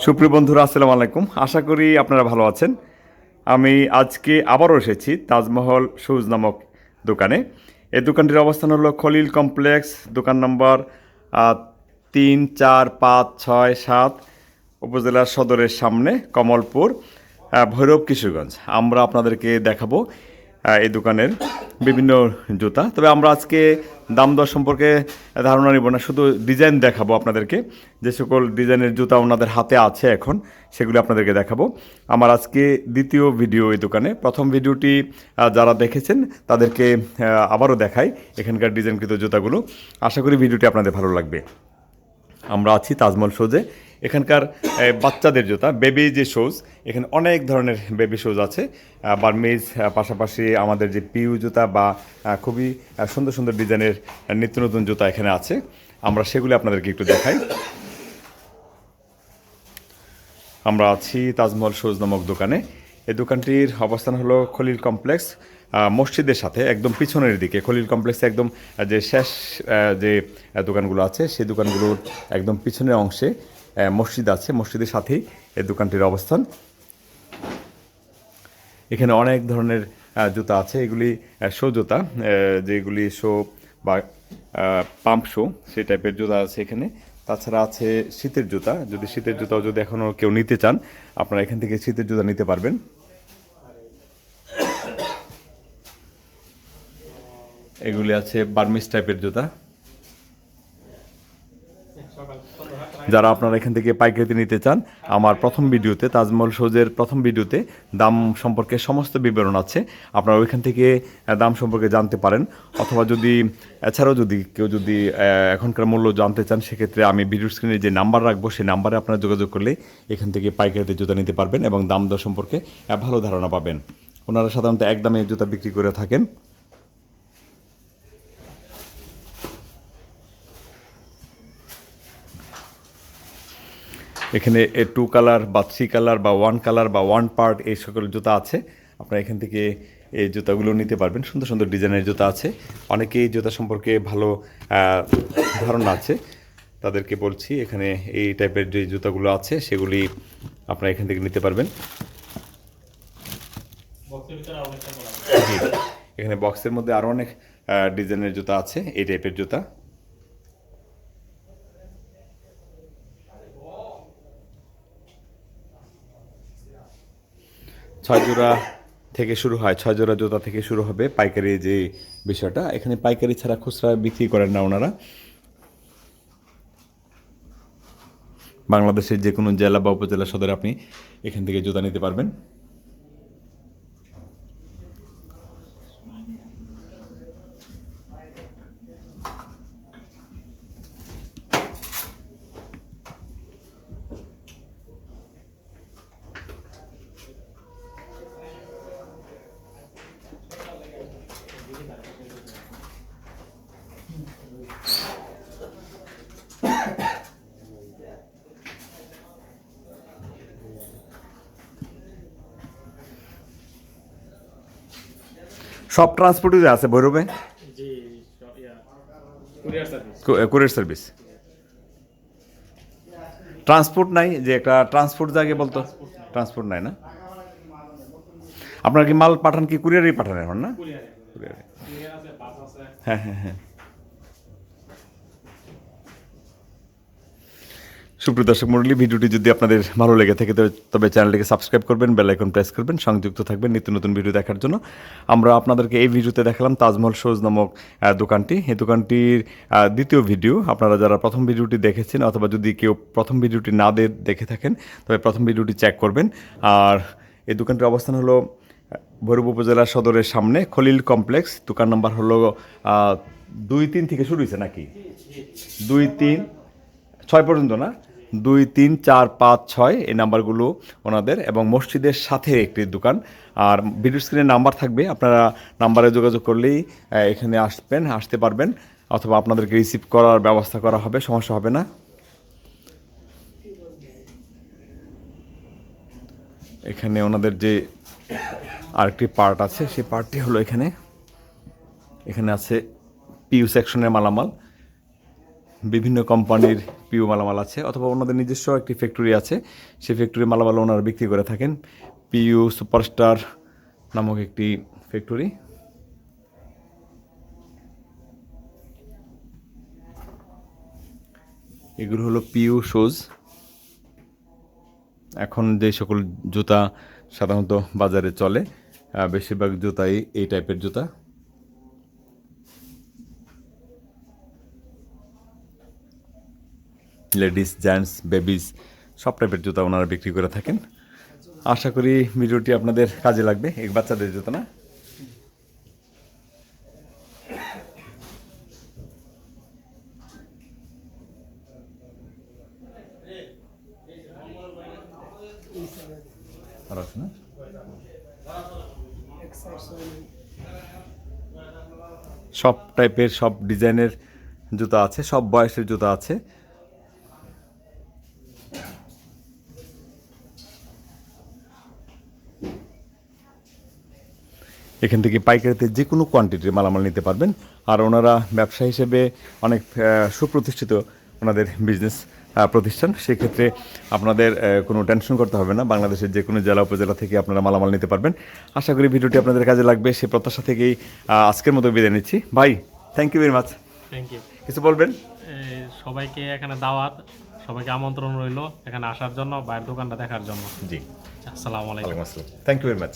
সুপ্রিয় বন্ধুরা, আসসালামু আলাইকুম। আশা করি আপনারা ভালো আছেন। আমি আজকে আবারও এসেছি তাজমহল শুজ নামক দোকানে। এই দোকানটির অবস্থান হলো খলিল কমপ্লেক্স, দোকান নম্বর 3, 4, 5, 6, 7, উপজেলার সদরের সামনে, কমলপুর, ভৈরব, কিশোরগঞ্জ। আমরা আপনাদেরকে দেখাবো এই দোকানের বিভিন্ন জুতা। তবে আমরা আজকে দাম দর সম্পর্কে ধারণা নিব না, শুধু ডিজাইন দেখাবো আপনাদেরকে। যে সকল ডিজাইনের জুতা ওনাদের হাতে আছে এখন, সেগুলো আপনাদেরকে দেখাবো। আমার আজকে দ্বিতীয় ভিডিও এই দোকানে। প্রথম ভিডিওটি যারা দেখেছেন তাদেরকে আবারও দেখাই এখানকার ডিজাইনকৃত জুতাগুলো। আশা করি ভিডিওটি আপনাদের ভালো লাগবে। আমরা আছি তাজমহল শোজে। এখানকার বাচ্চাদের জুতা, বেবি যে শোজ, এখানে অনেক ধরনের বেবি শোজ আছে। বার্মিজ, পাশাপাশি আমাদের যে পিউ জুতা বা খুবই সুন্দর সুন্দর ডিজাইনের নিত্য নতুন জুতা এখানে আছে। আমরা সেগুলি আপনাদেরকে একটু দেখাই। আমরা আছি তাজমহল শোজ নামক দোকানে। এই দোকানটির অবস্থান হলো খলিল কমপ্লেক্স, মসজিদের সাথে একদম পিছনের দিকে। খলিল কমপ্লেক্সে একদম যে শেষ যে দোকানগুলো আছে, সেই দোকানগুলোর একদম পিছনের অংশে মসজিদ আছে। মসজিদের সাথেই এই দোকানটির অবস্থান। এখানে অনেক ধরনের জুতা আছে। এগুলি শো জুতা, যেগুলি শো বা পাম্প শো, সেই টাইপের জুতা আছে এখানে। তাছাড়া আছে শীতের জুতা। যদি শীতের জুতাও যদি এখনও কেউ নিতে চান, আপনারা এখান থেকে শীতের জুতা নিতে পারবেন। এগুলি আছে বার্মিজ টাইপের জুতা। যারা আপনারা এখান থেকে পাইকারিতে নিতে চান, আমার প্রথম ভিডিওতে, তাজমহল শোজের প্রথম ভিডিওতে দাম সম্পর্কে সমস্ত বিবরণ আছে। আপনারা ওইখান থেকে দাম সম্পর্কে জানতে পারেন। অথবা যদি এছাড়াও যদি কেউ এখনকার মূল্য জানতে চান, সেক্ষেত্রে আমি ভিডিও স্ক্রিনে যে নাম্বার রাখবো, সেই নাম্বারে আপনারা যোগাযোগ করলে এখান থেকে পাইকারিতে জুতা নিতে পারবেন এবং দাম দর সম্পর্কে ভালো ধারণা পাবেন। ওনারা সাধারণত একদমে জুতা বিক্রি করে থাকেন। এখানে 2 কালার বা 3 কালার বা 1 কালার বা 1 পার্ট এই সকল জুতা আছে। আপনারা এখান থেকে এই জুতাগুলো নিতে পারবেন। সুন্দর সুন্দর ডিজাইনের জুতা আছে। অনেকেই জুতা সম্পর্কে ভালো ধারণা আছে, তাদেরকে বলছি এখানে এই টাইপের যে জুতাগুলো আছে সেগুলি আপনারা এখান থেকে নিতে পারবেন। এখানে বক্সের মধ্যে আরও অনেক ডিজাইনের জুতা আছে, এই টাইপের জুতা। 6 জোড়া থেকে শুরু হয়, 6 জোড়া জুতা থেকে শুরু হবে পাইকারি যে বিষয়টা। এখানে পাইকারি ছাড়া খুচরা বিক্রি করেন না ওনারা। বাংলাদেশের যে কোনো জেলা বা উপজেলা সদরে আপনি এখান থেকে জুতা নিতে পারবেন। সব ট্রান্সপোর্টে আছে ভৈরবে, কুরিয়ার সার্ভিস। ট্রান্সপোর্ট নাই, যে একটা ট্রান্সপোর্ট জায়গায় বলতো, ট্রান্সপোর্ট নাই না? আপনার কি মাল পাঠান, কি কুরিয়ারই পাঠান এখন না? কুরিয়ারে। হ্যাঁ হ্যাঁ হ্যাঁ। সুপ্রিয় দর্শক মণ্ডলী, ভিডিওটি যদি আপনাদের ভালো লেগে থাকে তবে চ্যানেলটিকে সাবস্ক্রাইব করবেন, বেল আইকন প্রেস করবেন, সংযুক্ত থাকবেন নিত্য নতুন ভিডিও দেখার জন্য। আমরা আপনাদেরকে এই ভিডিওতে দেখালাম তাজমহল শোজ নামক দোকানটি। এই দোকানটির দ্বিতীয় ভিডিও। আপনারা যারা প্রথম ভিডিওটি দেখেছেন, অথবা যদি কেউ প্রথম ভিডিওটি না দেখে থাকেন, তবে প্রথম ভিডিওটি চেক করবেন। আর এই দোকানটির অবস্থান হলো ভৈরব উপজেলা সদরের সামনে, খলিল কমপ্লেক্স। দোকান নাম্বার হলো 2-3 থেকে শুরু হয়েছে নাকি? 2-3-6 পর্যন্ত না? 2-3-4-5-6 এই নাম্বারগুলো ওনাদের, এবং মসজিদের সাথে একটি দোকান। আর ভিডিও স্ক্রিনে নাম্বার থাকবে, আপনারা নাম্বারে যোগাযোগ করলেই এখানে আসতে পারবেন, অথবা আপনাদেরকে রিসিভ করার ব্যবস্থা করা হবে, সমস্যা হবে না। এখানে ওনাদের যে আরেকটি পার্ট আছে, সেই পার্টটি হলো এখানে আছে পিইউ সেকশনের মালামাল। বিভিন্ন কোম্পানির পিউ মালামাল আছে, অথবা ওনাদের নিজস্ব একটি ফ্যাক্টরি আছে, সেই ফ্যাক্টরি মালামাল ওনারা বিক্রি করে থাকেন। পিউ সুপারস্টার নামক একটি ফ্যাক্টরি। এগুলো হলো পিউ শুজ। এখন যে সকল জুতা সাধারণত বাজারে চলে, বেশিরভাগ জুতাই এই টাইপের জুতা। লেডিস, জেন্টস, বেবিস সব টাইপের জুতা ওনারা বিক্রি করে থাকেন। আশা করি ভিডিওটি আপনাদের কাজে লাগবে। এক বাচ্চাদের জুতা না? আর আছে না? সব টাইপের, সব ডিজাইনের জুতা আছে, সব বয়সের জুতা আছে। এখান থেকে পাইকারিতে যে কোনো কোয়ান্টিটির মালামাল নিতে পারবেন। আর ওনারা ব্যবসা হিসেবে অনেক সুপ্রতিষ্ঠিত ওনাদের বিজনেস প্রতিষ্ঠান। সেক্ষেত্রে আপনাদের কোনো টেনশন করতে হবে না, বাংলাদেশের যে কোনো জেলা উপজেলা থেকে আপনারা মালামাল নিতে পারবেন। আশা করি ভিডিওটি আপনাদের কাজে লাগবে, সে প্রত্যাশা থেকেই আজকের মতো বিদায় নিচ্ছি। ভাই, thank you very much. Thank you. কিছু বলবেন? সবাইকে এখানে দাওয়াত, সবাইকে আমন্ত্রণ রইল এখানে আসার জন্য, বাইরের দোকানটা দেখার জন্য। জি, আসসালামু আলাইকুম। Thank you very much.